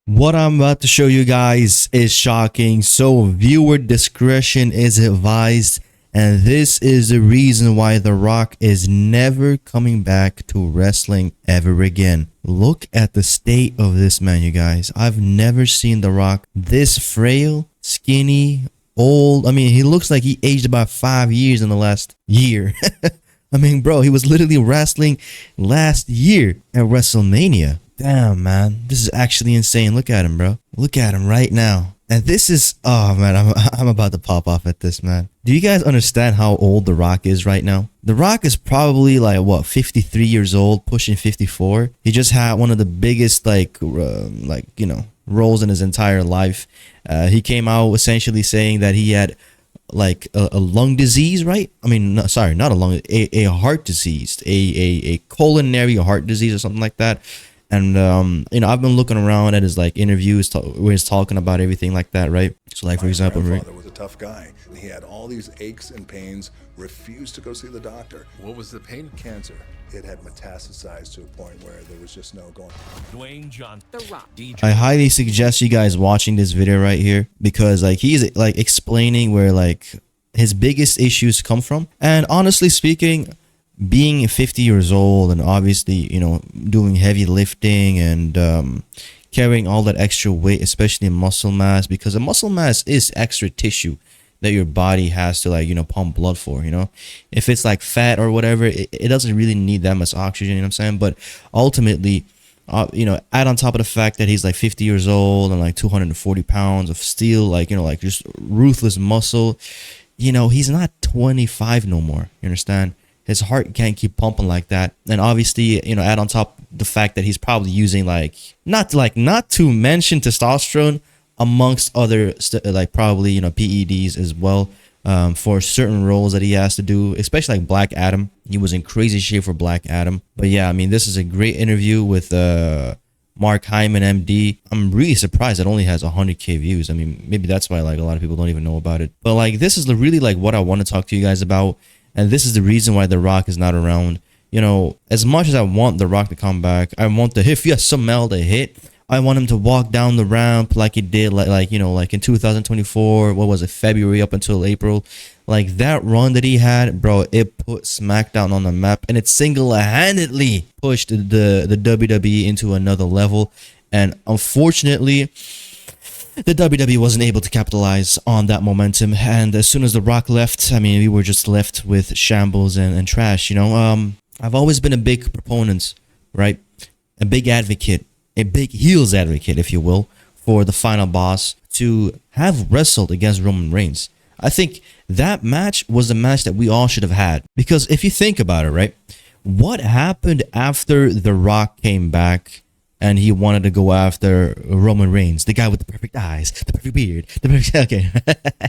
What I'm about to show you guys is shocking, so viewer discretion is advised, and this is the reason why The Rock is never coming back to wrestling ever again. Look at the state of this man, you guys. I've never seen The Rock this frail, skinny, old. I mean, he looks like he aged about 5 years in the last year. I mean, bro, he was literally wrestling last year at WrestleMania. Damn, man, this is actually insane. Look at him, bro. Look at him right now. And this is, oh man, I'm about to pop off at this, man. Do you guys understand how old The Rock is right now? The Rock is probably like, what, 53 years old, pushing 54. He just had one of the biggest, roles in his entire life. He came out essentially saying that he had like a lung disease, right? I mean, no, sorry, not a lung, a heart disease, a coronary heart disease or something like that. And I've been looking around at his like interviews where he's talking about everything like that, right? So like, for example, my grandfather was a tough guy. He had all these aches and pains, refused to go see the doctor. What was the pain? Cancer. It had metastasized to a point where there was just no going. Dwayne John, The Rock. I highly suggest you guys watching this video right here, because like he's like explaining where like his biggest issues come from. And honestly speaking, being 50 years old and obviously, doing heavy lifting and carrying all that extra weight, especially muscle mass, because the muscle mass is extra tissue that your body has to like, pump blood for, if it's like fat or whatever, it doesn't really need that much oxygen, you know what I'm saying? But ultimately, add on top of the fact that he's like 50 years old and like 240 pounds of steel, like, like just ruthless muscle, he's not 25 no more, you understand? His heart can't keep pumping like that. And obviously, add on top the fact that he's probably using not to mention testosterone amongst other probably, PEDs as well, for certain roles that he has to do, especially like Black Adam. He was in crazy shape for Black Adam. But yeah, I mean, this is a great interview with Mark Hyman, MD. I'm really surprised it only has 100K views. I mean, maybe that's why like a lot of people don't even know about it. But like, this is really like what I want to talk to you guys about. And this is the reason why The Rock is not around. As much as I want The Rock to come back, I want the If Yes Smell to hit. I want him to walk down the ramp like he did, like in 2024. What was it, February up until April? Like that run that he had, bro, it put SmackDown on the map, and it single-handedly pushed the WWE into another level. And unfortunately, the WWE wasn't able to capitalize on that momentum, and as soon as The Rock left, I mean, we were just left with shambles and trash, I've always been a big proponent, right? A big advocate, a big heels advocate, if you will, for the final boss to have wrestled against Roman Reigns. I think that match was the match that we all should have had, because if you think about it, right? What happened after The Rock came back and he wanted to go after Roman Reigns, the guy with the perfect eyes, the perfect beard, okay,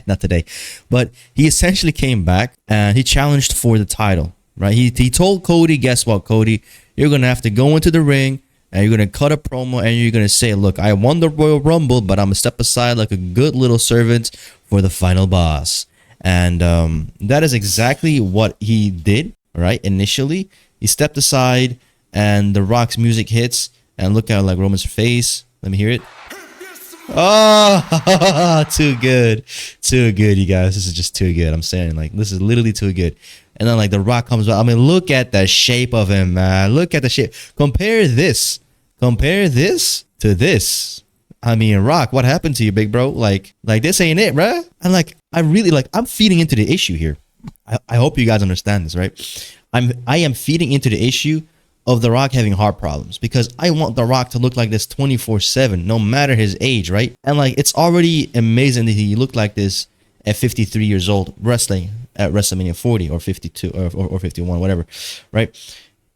not today. But he essentially came back and he challenged for the title, right? He told Cody, guess what, Cody? You're going to have to go into the ring and you're going to cut a promo and you're going to say, look, I won the Royal Rumble, but I'm going to step aside like a good little servant for the final boss. And that is exactly what he did, right? Initially, he stepped aside and The Rock's music hits. And look at like Roman's face. Let me hear it. Oh, too good. Too good, you guys. This is just too good. I'm saying, like, this is literally too good. And then like The Rock comes back. I mean, look at the shape of him, man. Look at the shape. Compare this to this. I mean, Rock, what happened to you, big bro? Like this ain't it, bruh. And like, I'm feeding into the issue here. I hope you guys understand this, right? I am feeding into the issue of The Rock having heart problems, because I want The Rock to look like this 24/7, no matter his age, right? And like, it's already amazing that he looked like this at 53 years old, wrestling at WrestleMania 40 or 52 or 51, whatever, right?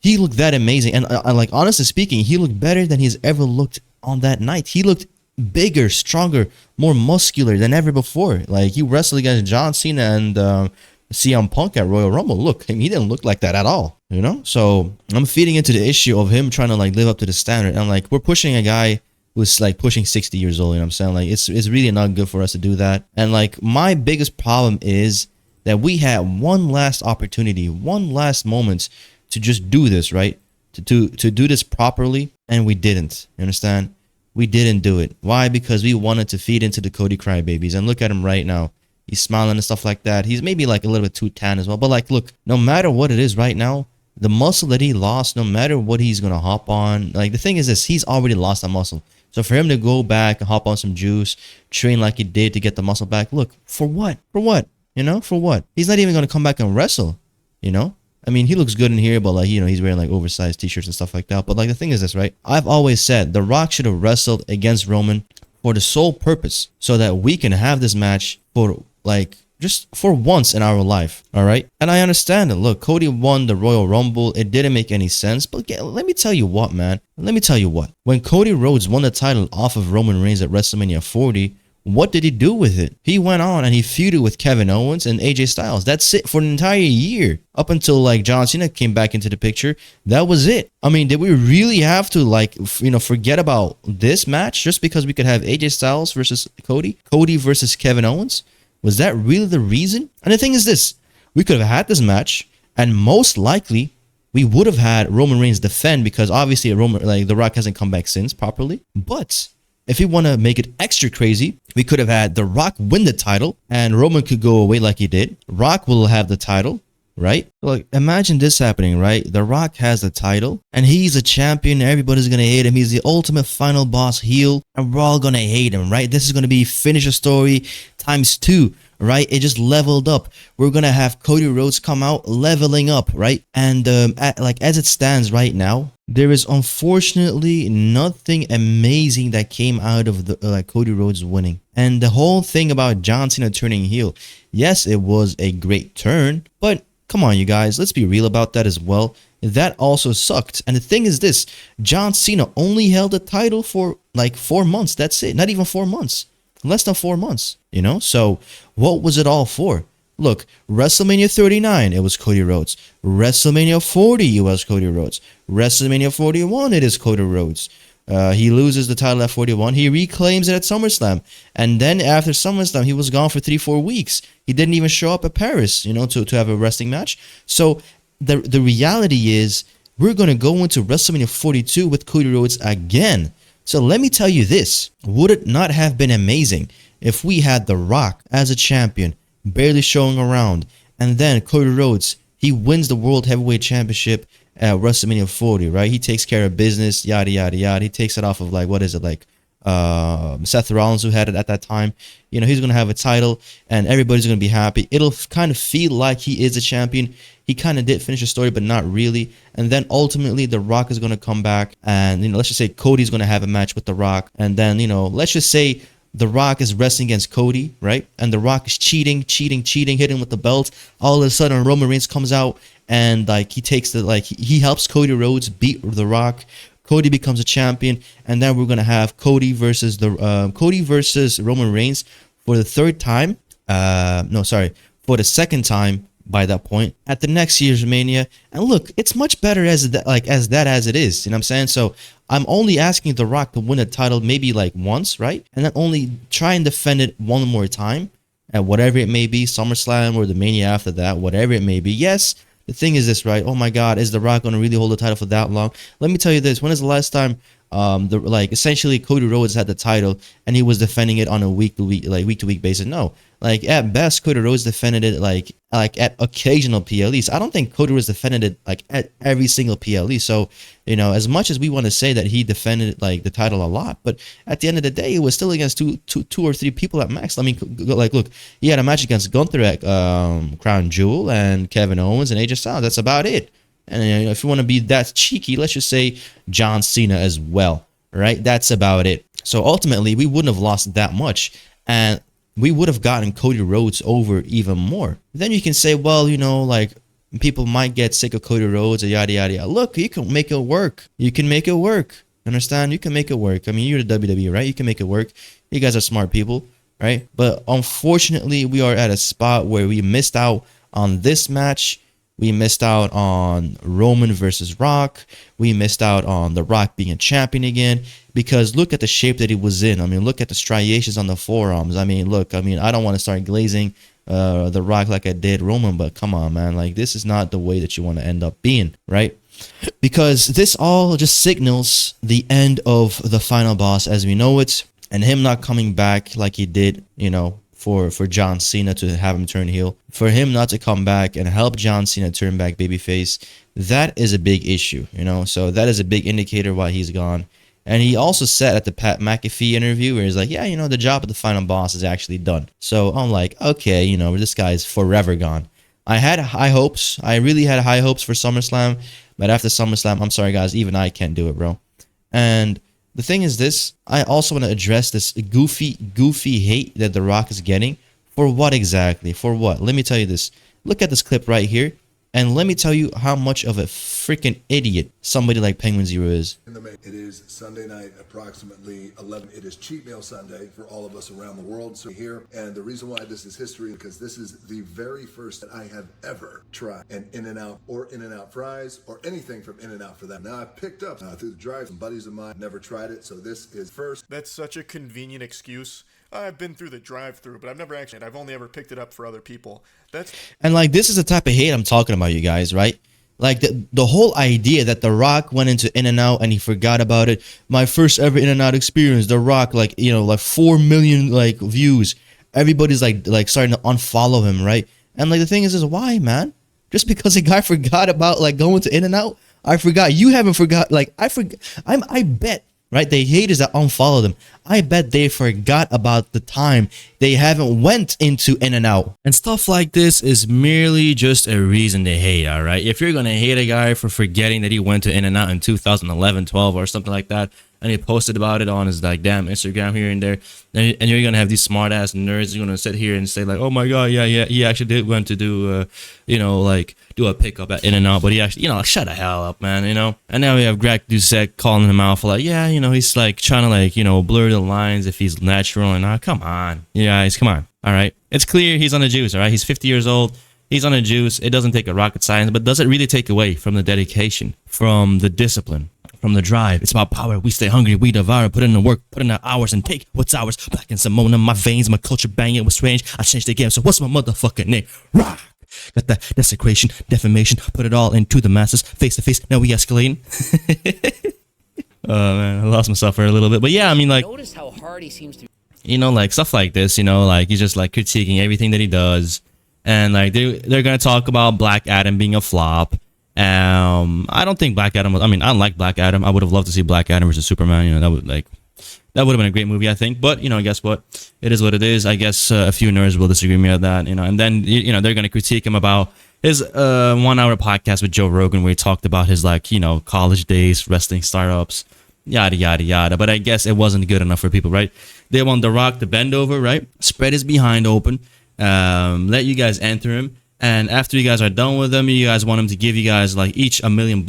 He looked that amazing, and like, honestly speaking, he looked better than he's ever looked on that night. He looked bigger, stronger, more muscular than ever before. Like, he wrestled against John Cena and CM Punk at Royal Rumble. Look, he didn't look like that at all, So I'm feeding into the issue of him trying to like live up to the standard, and like, we're pushing a guy who's like pushing 60 years old. You know what I'm saying? Like, it's really not good for us to do that. And like, my biggest problem is that we had one last opportunity, one last moment to just do this, right? To do this properly, and we didn't. You understand? we didn't do it. Why? Because we wanted to feed into the Cody crybabies. And look at him right now. He's smiling and stuff like that. He's maybe like a little bit too tan as well. But like, look, no matter what it is right now, the muscle that he lost, no matter what he's going to hop on, like the thing is this, he's already lost that muscle. So for him to go back and hop on some juice, train like he did to get the muscle back, look, for what? For what? You know, for what? He's not even going to come back and wrestle, you know? I mean, he looks good in here, but like, you know, he's wearing like oversized t-shirts and stuff like that. But like, the thing is this, right? I've always said The Rock should have wrestled against Roman for the sole purpose so that we can have this match for like, just for once in our life, all right? And I understand it. Look, Cody won the Royal Rumble. It didn't make any sense. But let me tell you what, man. Let me tell you what. When Cody Rhodes won the title off of Roman Reigns at WrestleMania 40, what did he do with it? He went on and he feuded with Kevin Owens and AJ Styles. That's it for an entire year. Up until like John Cena came back into the picture. That was it. I mean, did we really have to like, you know, forget about this match just because we could have AJ Styles versus Cody? Cody versus Kevin Owens? Was that really the reason? And the thing is this, we could have had this match and most likely we would have had Roman Reigns defend because obviously The Rock hasn't come back since properly. But if we want to make it extra crazy, we could have had The Rock win the title and Roman could go away like he did. Rock will have the title, right? Like, imagine this happening, right? The Rock has the title and he's a champion. Everybody's going to hate him. He's the ultimate final boss heel and we're all going to hate him, right? This is going to be finish a story times 2, right? It just leveled up. We're going to have Cody Rhodes come out leveling up, right? And as it stands right now, there is unfortunately nothing amazing that came out of the Cody Rhodes winning. And the whole thing about John Cena turning heel, yes, it was a great turn, but come on, you guys, let's be real about that as well. That also sucked. And the thing is this, John Cena only held the title for like 4 months. That's it. Not even 4 months. Less than 4 months, you know? So what was it all for? Look, WrestleMania 39, it was Cody Rhodes. WrestleMania 40, it was Cody Rhodes. WrestleMania 41, it is Cody Rhodes. He loses the title at 41. He reclaims it at SummerSlam. And then after SummerSlam, he was gone for 3-4 weeks. He didn't even show up at Paris, you know, to have a wrestling match. So the reality is we're going to go into WrestleMania 42 with Cody Rhodes again. So let me tell you this. Would it not have been amazing if we had The Rock as a champion, barely showing around, and then Cody Rhodes, he wins the World Heavyweight Championship at WrestleMania 40, right? He takes care of business, yada, yada, yada. He takes it off of like, what is it, like Seth Rollins, who had it at that time. You know, he's going to have a title and everybody's going to be happy. It'll kind of feel like he is a champion. He kind of did finish the story, but not really. And then ultimately, The Rock is going to come back and, you know, let's just say Cody's going to have a match with The Rock. And then, you know, let's just say The Rock is wrestling against Cody, right? And The Rock is cheating, hitting with the belt. All of a sudden, Roman Reigns comes out and like he takes the, like he helps Cody Rhodes beat The Rock. Cody becomes a champion, and then we're gonna have Cody versus Roman Reigns for the third time. For the second time by that point at the next year's Mania. And look, it's much better as it is. You know what I'm saying? So I'm only asking The Rock to win a title maybe like once, right? And then only try and defend it one more time at whatever it may be, SummerSlam or the Mania after that, whatever it may be. Yes. The thing is this, right? Oh my God, is The Rock going to really hold the title for that long? Let me tell you this. When is the last time essentially Cody Rhodes had the title and he was defending it on a week to week basis? No. Like at best, Cody Rhodes defended it like at occasional PLEs. I don't think Cody Rhodes defended it like at every single PLE. So, you know, as much as we want to say that he defended like the title a lot, but at the end of the day, it was still against two or three people at max. I mean, like, look, he had a match against Gunther at Crown Jewel and Kevin Owens and AJ Styles. That's about it. And you know, if you want to be that cheeky, let's just say John Cena as well, right? That's about it. So ultimately, we wouldn't have lost that much, and we would have gotten Cody Rhodes over even more. Then you can say, well, you know, like people might get sick of Cody Rhodes or yada, yada, yada. Look, you can make it work. You can make it work. Understand? You can make it work. I mean, you're the WWE, right? You can make it work. You guys are smart people, right? But unfortunately, we are at a spot where we missed out on this match. We missed out on Roman versus Rock. We missed out on The Rock being a champion again, because look at the shape that he was in. I mean, look at the striations on the forearms. I mean, look, I don't want to start glazing The Rock like I did Roman, but come on, man. Like, this is not the way that you want to end up being, right? because this all just signals the end of the final boss as we know it, and him not coming back like he did, you know, for John Cena to have him turn heel. For him not to come back and help John Cena turn back babyface, that is a big issue, you know. So that is a big indicator why he's gone. And he also said at the Pat McAfee interview where he's like, yeah, you know, the job of the final boss is actually done. So I'm like, okay, you know, this guy's forever gone. I had high hopes. I really had high hopes for SummerSlam. But after SummerSlam, I'm sorry, guys, even I can't do it, bro. And the thing is this, I also want to address this goofy hate that The Rock is getting. For what exactly? For what? Let me tell you this. Look at this clip right here. And let me tell you how much of a freaking idiot somebody like Penguin Zero is. It is Sunday night, approximately 11. It is Cheat Meal Sunday for all of us around the world. So here, and the reason why this is history, because this is the very first that I have ever tried an In-N-Out or In-N-Out fries or anything from In-N-Out for that. Now I picked up through the drive, some buddies of mine never tried it, so this is first. That's such a convenient excuse. I've been through the drive-thru, but I've only ever picked it up for other people. And like, this is the type of hate I'm talking about, you guys, right? Like the whole idea that The Rock went into In-N-Out and he forgot about it. My first ever In-N-Out experience, The Rock, like, you know, like 4 million like views. Everybody's like starting to unfollow him, right? And like the thing is why, man? Just because a guy forgot about like going to In-N-Out? I forgot. You haven't forgot. Like I bet. Right, the haters that unfollow them, I bet they forgot about the time they haven't went into In-N-Out. And stuff like this is merely just a reason to hate, all right? If you're going to hate a guy for forgetting that he went to In-N-Out in 2011, 12 or something like that, and he posted about it on his like damn Instagram here and there, and you're gonna have these smart ass nerds who are gonna sit here and say like, oh my god, yeah, he actually did went to do you know, like do a pickup at In-N-Out, but he actually, you know, like, shut the hell up, man, you know. And now we have Greg Doucette calling him out for like, yeah, you know, he's like trying to like, you know, blur the lines if he's natural and not. Come on, you guys, come on, all right. It's clear he's on the juice, all right. He's 50 years old. He's on the juice. It doesn't take a rocket science, but does it really take away from the dedication, from the discipline, from the drive? It's about power. We stay hungry. We devour. Put in the work. Put in the hours and take what's ours. Black and Simona, my veins, my culture banging. Was strange. I changed the game. So what's my motherfucking name? Rock. Got that desecration, defamation. Put it all into the masses. Face to face. Now we escalating. Oh man, I lost myself for a little bit. But yeah, I mean, like, notice how hard he seems to. You know, like stuff like this. You know, like he's just like critiquing everything that he does. And like they're gonna talk about Black Adam being a flop. I don't think Black Adam was. I mean, I like Black Adam. I would have loved to see Black Adam versus Superman. You know, that would have been a great movie, I think. But you know, guess what? It is what it is. I guess a few nerds will disagree with me on that. You know, and then you know they're gonna critique him about his 1 hour podcast with Joe Rogan where he talked about his like, you know, college days, wrestling startups, yada yada yada. But I guess it wasn't good enough for people, right? They want The Rock to bend over, right? Spread his behind open. Let you guys enter him, and after you guys are done with him, you guys want him to give you guys like each $1 million,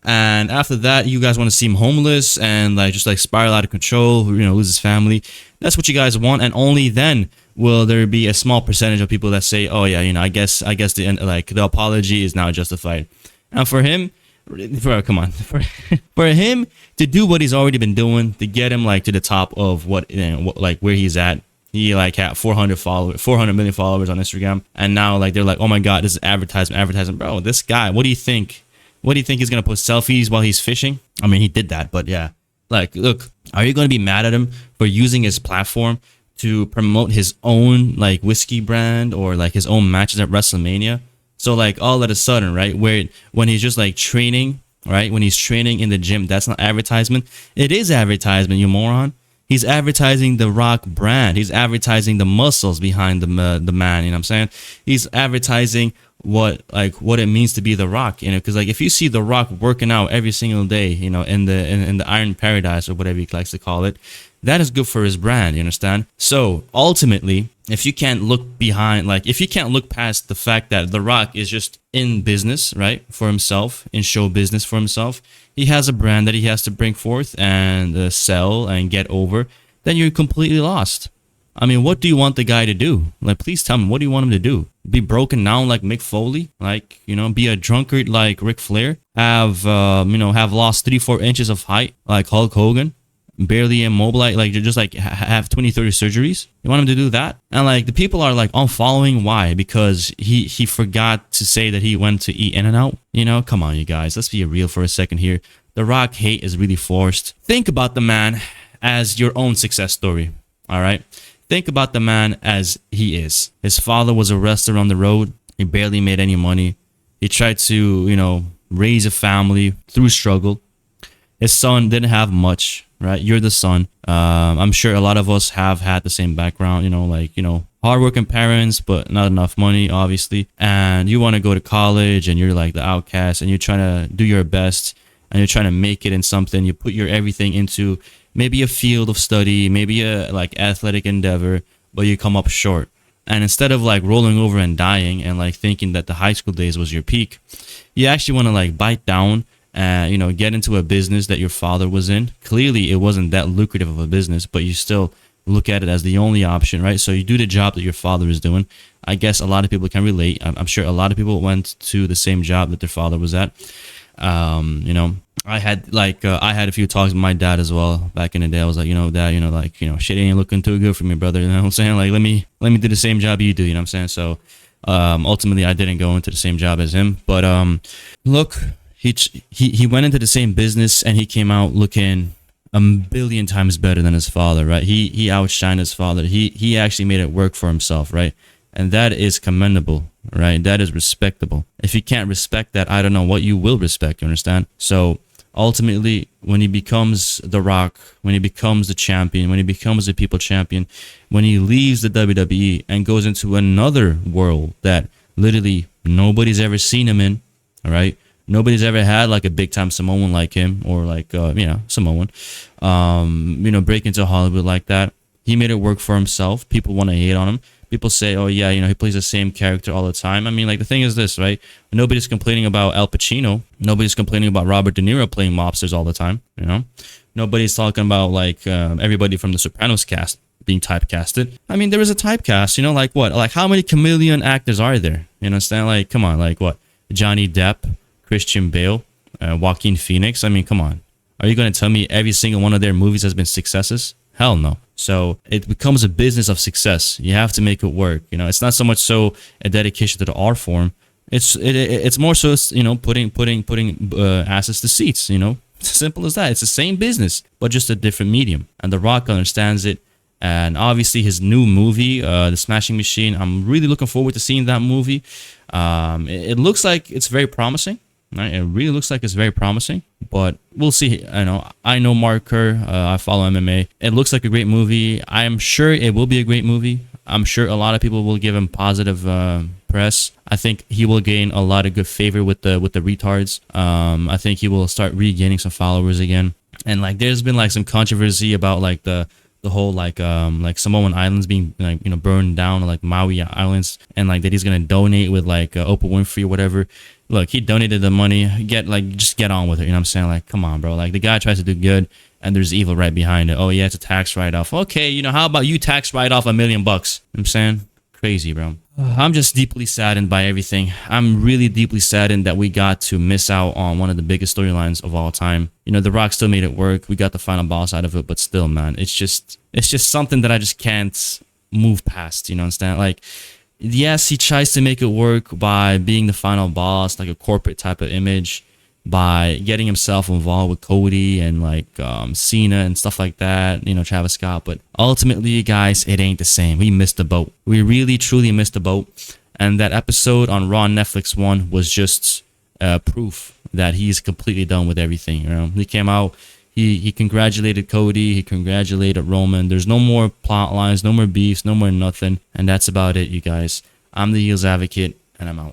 and after that you guys want to see him homeless and like just like spiral out of control, you know, lose his family. That's what you guys want, and only then will there be a small percentage of people that say, oh yeah, you know, I guess the apology is now justified. And for him, for him to do what he's already been doing to get him like to the top of what, you know, like where he's at. He like had 400 million followers on Instagram, and now like they're like, oh my god, this is advertisement, bro. This guy, what do you think? What do you think he's gonna post selfies while he's fishing? I mean, he did that, but yeah, like, look, are you gonna be mad at him for using his platform to promote his own like whiskey brand or like his own matches at WrestleMania? So like all of a sudden, right, when he's just like training, right, when he's training in the gym, that's not advertisement. It is advertisement, you moron. He's advertising the Rock brand. He's advertising the muscles behind the man. You know what I'm saying? He's advertising what it means to be the Rock. You know, because like if you see the Rock working out every single day, you know, in the Iron Paradise or whatever he likes to call it, that is good for his brand. You understand? So ultimately, if you can't look behind, like if you can't look past the fact that the Rock is just in business, right, for himself, in show business for himself. He has a brand that he has to bring forth and sell and get over, then you're completely lost. I mean, what do you want the guy to do? Like, please tell me, what do you want him to do? Be broken down like Mick Foley? Like, you know, be a drunkard like Ric Flair? Have lost 3-4 inches of height like Hulk Hogan? Barely immobile, like just like have 20-30 surgeries? You want him to do that? And like the people are like unfollowing. Why? Because he forgot to say that he went to eat In-N-Out. You know, come on, you guys. Let's be real for a second here. The Rock hate is really forced. Think about the man as your own success story. All right. Think about the man as he is. His father was a wrestler on the road. He barely made any money. He tried to, you know, raise a family through struggle. His son didn't have much, right? You're the son. I'm sure a lot of us have had the same background, you know, like, you know, hardworking parents, but not enough money, obviously. And you want to go to college and you're like the outcast and you're trying to do your best and you're trying to make it in something. You put your everything into maybe a field of study, maybe a like athletic endeavor, but you come up short. And instead of like rolling over and dying and like thinking that the high school days was your peak, you actually want to like bite down and, you know, get into a business that your father was in. Clearly, it wasn't that lucrative of a business, but you still look at it as the only option, right? So you do the job that your father is doing. I guess a lot of people can relate. I'm sure a lot of people went to the same job that their father was at. You know, I had a few talks with my dad as well back in the day. I was like, you know, dad, you know, like, you know, shit ain't looking too good for me, brother. You know what I'm saying? Like, let me do the same job you do. You know what I'm saying? So, ultimately, I didn't go into the same job as him. But look, he went into the same business and he came out looking a billion times better than his father, right? He outshined his father. He actually made it work for himself, right? And that is commendable, right? That is respectable. If you can't respect that, I don't know what you will respect, you understand? So ultimately, when he becomes The Rock, when he becomes the champion, when he becomes the people champion, when he leaves the WWE and goes into another world that literally nobody's ever seen him in, all right? Nobody's ever had like a big time Samoan like him or like, Samoan, break into Hollywood like that. He made it work for himself. People want to hate on him. People say, oh, yeah, you know, he plays the same character all the time. I mean, like, the thing is this, right? Nobody's complaining about Al Pacino. Nobody's complaining about Robert De Niro playing mobsters all the time, you know? Nobody's talking about, like, everybody from the Sopranos cast being typecasted. I mean, there is a typecast, you know, like what? Like, how many chameleon actors are there? You understand? Like, come on, like what? Johnny Depp, Christian Bale, Joaquin Phoenix. I mean, come on. Are you going to tell me every single one of their movies has been successes? Hell no. So it becomes a business of success. You have to make it work. You know, it's not so much so a dedication to the art form. It's more so, you know, putting asses to seats. You know, it's as simple as that. It's the same business, but just a different medium. And The Rock understands it. And obviously his new movie, The Smashing Machine, I'm really looking forward to seeing that movie. It looks like it's very promising. Right? It really looks like it's very promising, but we'll see. I know Mark Kerr. I follow MMA. It looks like a great movie. I'm sure it will be a great movie. I'm sure a lot of people will give him positive press. I think he will gain a lot of good favor with the retards. I think he will start regaining some followers again. And like, there's been like some controversy about like the whole like Samoan Islands being like, you know, burned down, like Maui Islands, and like that he's gonna donate with like Oprah Winfrey or whatever. Look, he donated the money. Just get on with it. You know what I'm saying? Like, come on, bro. Like, the guy tries to do good, and there's evil right behind it. Oh yeah, it's a tax write-off. Okay, you know, how about you tax write off $1 million? You know what I'm saying? Crazy, bro. I'm just deeply saddened by everything. I'm really deeply saddened that we got to miss out on one of the biggest storylines of all time. You know, The Rock still made it work. We got the final boss out of it, but still, man, it's just something that I just can't move past. You know what I'm saying? Like, yes, he tries to make it work by being the final boss, like a corporate type of image, by getting himself involved with Cody and like Cena and stuff like that, you know, Travis Scott. But ultimately, guys, it ain't the same. We missed the boat. We really, truly missed the boat. And that episode on Raw Netflix 1 was just proof that he's completely done with everything. You know, he came out, he congratulated Cody, he congratulated Roman. There's no more plot lines, no more beefs, no more nothing. And that's about it, you guys. I'm the Heels Advocate, and I'm out.